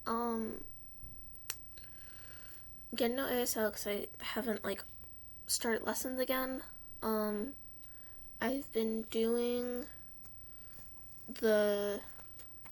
Um, Getting to ASL because I haven't started lessons again. Um, I've been doing the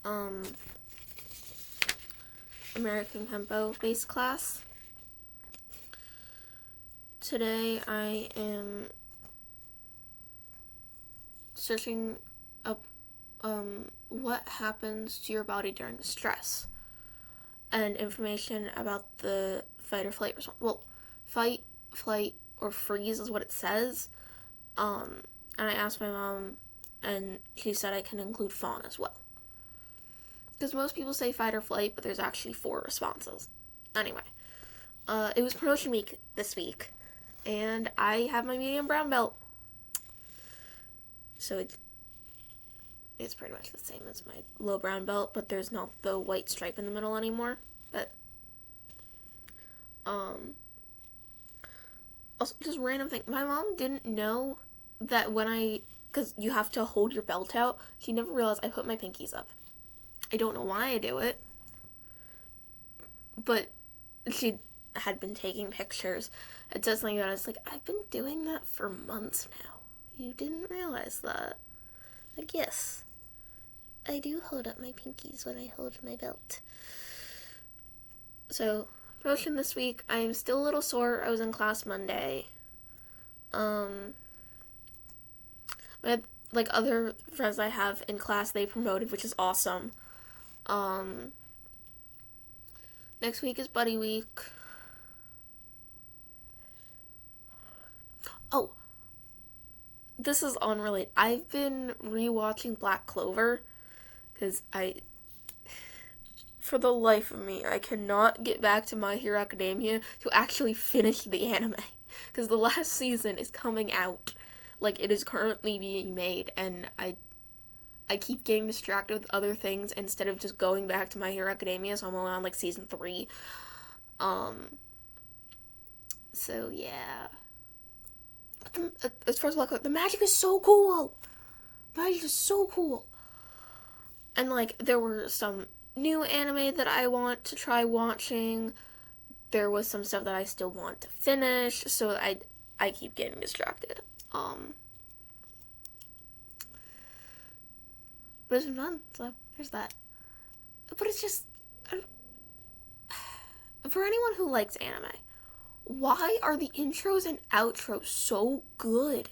um American Tempo based class. Today I am searching up what happens to your body during stress and information about the fight or flight response. Well, fight, flight, or freeze is what it says. And I asked my mom, and she said I can include fawn as well. Because most people say fight or flight, but there's actually 4 responses. Anyway, it was promotion week this week, and I have my medium brown belt. So it's pretty much the same as my low brown belt, but there's not the white stripe in the middle anymore. But also just random thing. My mom didn't know that because you have to hold your belt out. She never realized I put my pinkies up. I don't know why I do it, but she had been taking pictures. It says something about it. It's like, I've been doing that for months now. You didn't realize that. Like, yes, I do hold up my pinkies when I hold my belt. So, promotion this week. I am still a little sore. I was in class Monday. Other friends I have in class, they promoted, which is awesome. Next week is buddy week. Oh, this is unrelated. I've been rewatching Black Clover because for the life of me, I cannot get back to My Hero Academia to actually finish the anime because the last season is coming out. Like, it is currently being made, and I keep getting distracted with other things instead of just going back to My Hero Academia, so I'm only on season 3. So yeah. As far as the magic is so cool. Magic is so cool. And there were some new anime that I want to try watching. There was some stuff that I still want to finish, so I keep getting distracted. But it's been fun, so there's that. But it's just, for anyone who likes anime, why are the intros and outros so good?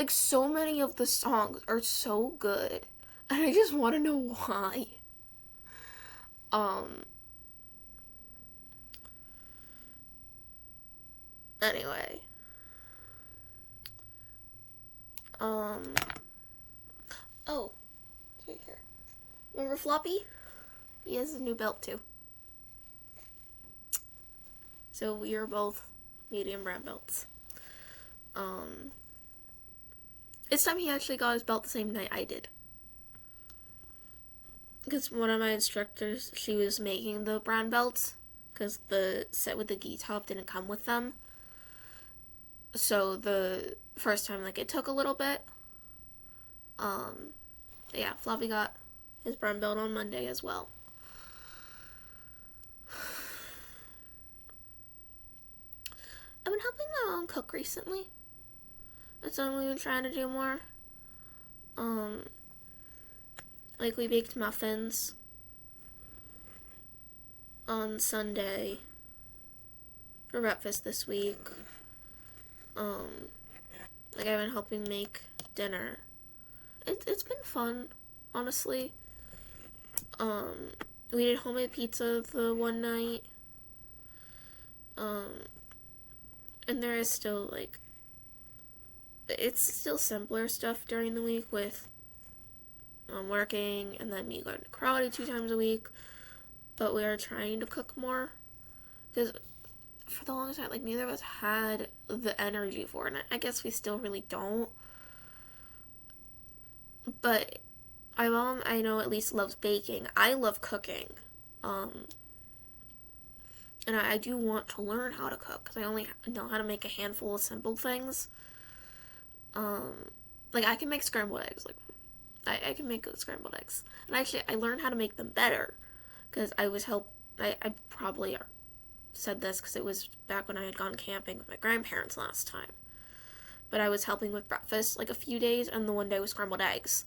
So many of the songs are so good, and I just want to know why. Anyway. Oh, it's right here. Remember Floppy? He has a new belt too. So we are both medium brown belts. It's time he actually got his belt the same night I did. Because one of my instructors, she was making the brown belts, because the set with the gi top didn't come with them. So the first time, it took a little bit. Yeah, Floppy got his brown belt on Monday as well. I've been helping my mom cook recently. That's something we've been trying to do more. We baked muffins on Sunday for breakfast this week. I've been helping make dinner. It's been fun, honestly. We did homemade pizza the one night. And there is still, it's still simpler stuff during the week with working and then me going to karate 2 times a week. But we are trying to cook more. Because for the longest time, neither of us had the energy for it. And I guess we still really don't. But my mom, I know, at least loves baking. I love cooking. And I do want to learn how to cook, because I only know how to make a handful of simple things. I can make scrambled eggs. I can make good scrambled eggs. And actually, I learned how to make them better, because I probably said this because it was back when I had gone camping with my grandparents last time. But I was helping with breakfast like a few days, and the one day was scrambled eggs.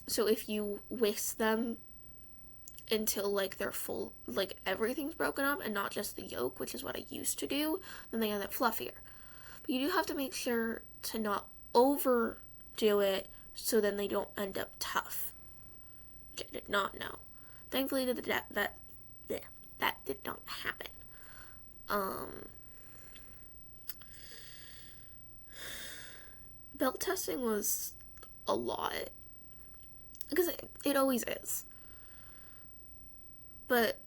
So if you whisk them until like they're full, like everything's broken up and not just the yolk, which is what I used to do, then they end up fluffier. But you do have to make sure to not overdo it so then they don't end up tough. Which I did not know. Thankfully that did not happen. Belt testing was a lot. Because it always is. But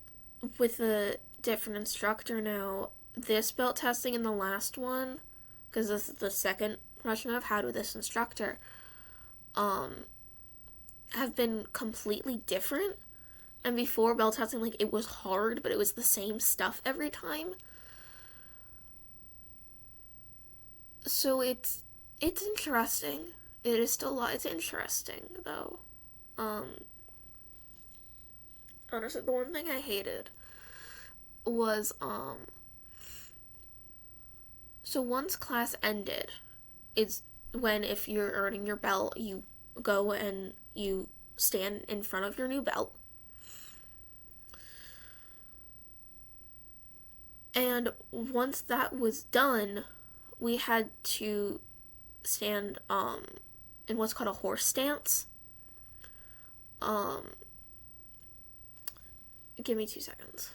with a different instructor now, this belt testing and the last one, because this is the second rushing I've had with this instructor, have been completely different. And before belt testing, like, it was hard, but it was the same stuff every time. So it's interesting. It is still a lot. It's interesting, though. Honestly, the one thing I hated was, so once class ended, is when, if you're earning your belt, you go and you stand in front of your new belt. And once that was done, we had to stand, in what's called a horse stance. Give me 2 seconds.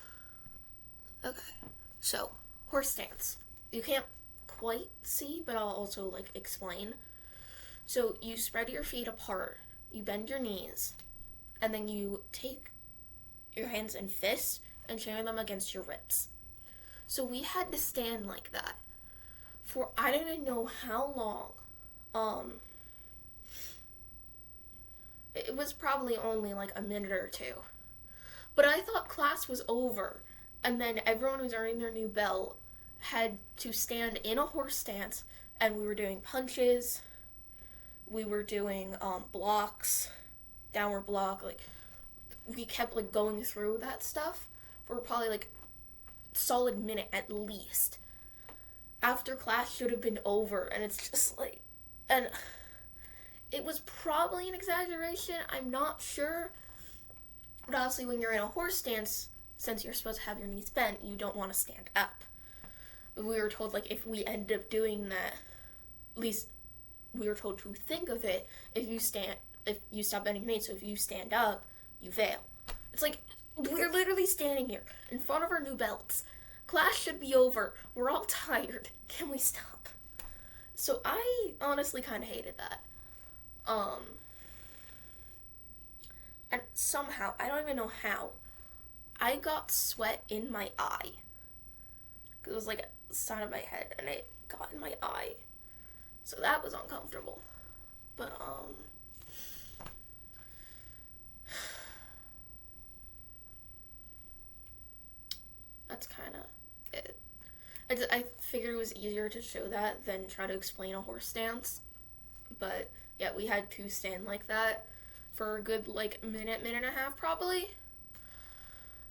Okay, so, horse stance. You can't quite see, but I'll also, like, explain. So, you spread your feet apart, you bend your knees, and then you take your hands in fists and shake them against your ribs. So, we had to stand like that for I don't even know how long. It was probably only like a minute or two. But I thought class was over, and then everyone who's earning their new belt had to stand in a horse stance, and we were doing punches, we were doing blocks, downward block, like, we kept, like, going through that stuff for probably, like, solid minute at least. After class should have been over, and it's just, like, and it was probably an exaggeration, I'm not sure. But obviously when you're in a horse stance, since you're supposed to have your knees bent, you don't want to stand up. We were told, like, if we end up doing that, at least we were told to think of it, if you stop bending your knees, so if you stand up, you fail. It's like, we're literally standing here in front of our new belts. Class should be over. We're all tired. Can we stop? So I honestly kind of hated that. And somehow, I don't even know how, I got sweat in my eye. Because it was like the side of my head, and it got in my eye. So that was uncomfortable. But, that's kind of it. I figured it was easier to show that than try to explain a horse stance. But, yeah, we had to stand like that for a good, like, minute and a half, probably,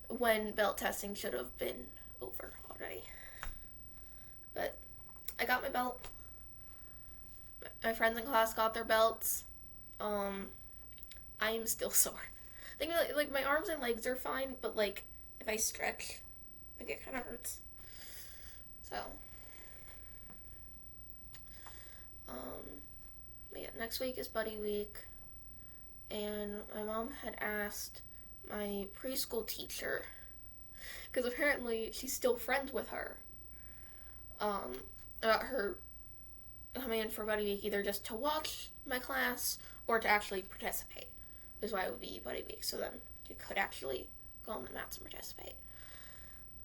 when belt testing should have been over already. But I got my belt. My friends in class got their belts. I am still sore. I think, like, my arms and legs are fine, but, like, if I stretch, like, it kind of hurts. So, yeah, next week is buddy week. And my mom had asked my preschool teacher, because apparently she's still friends with her, about her coming in for buddy week, either just to watch my class or to actually participate. Is why it would be buddy week, so then you could actually go on the mats and participate.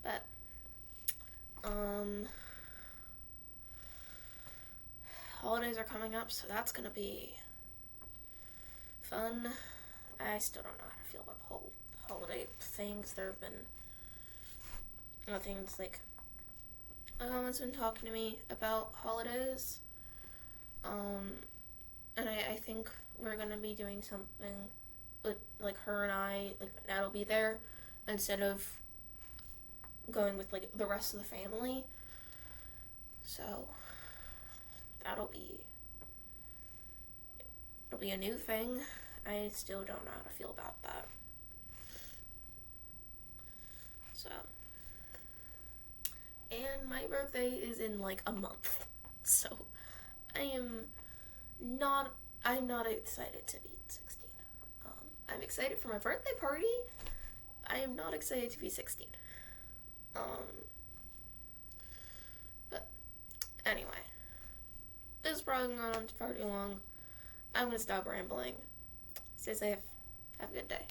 But, holidays are coming up, so that's gonna be fun. I still don't know how to feel about the whole holiday things. There have been things like, my mom has been talking to me about holidays, and I think we're gonna be doing something with, like, her and I, like my dad will be there, instead of going with like the rest of the family. So that'll be it'll be a new thing. I still don't know how to feel about that. So, and my birthday is in like a month. So I'm not excited to be 16. I'm excited for my birthday party. I am not excited to be 16. But anyway, this is probably going on far too long. I'm gonna stop rambling. Stay safe. Have a good day.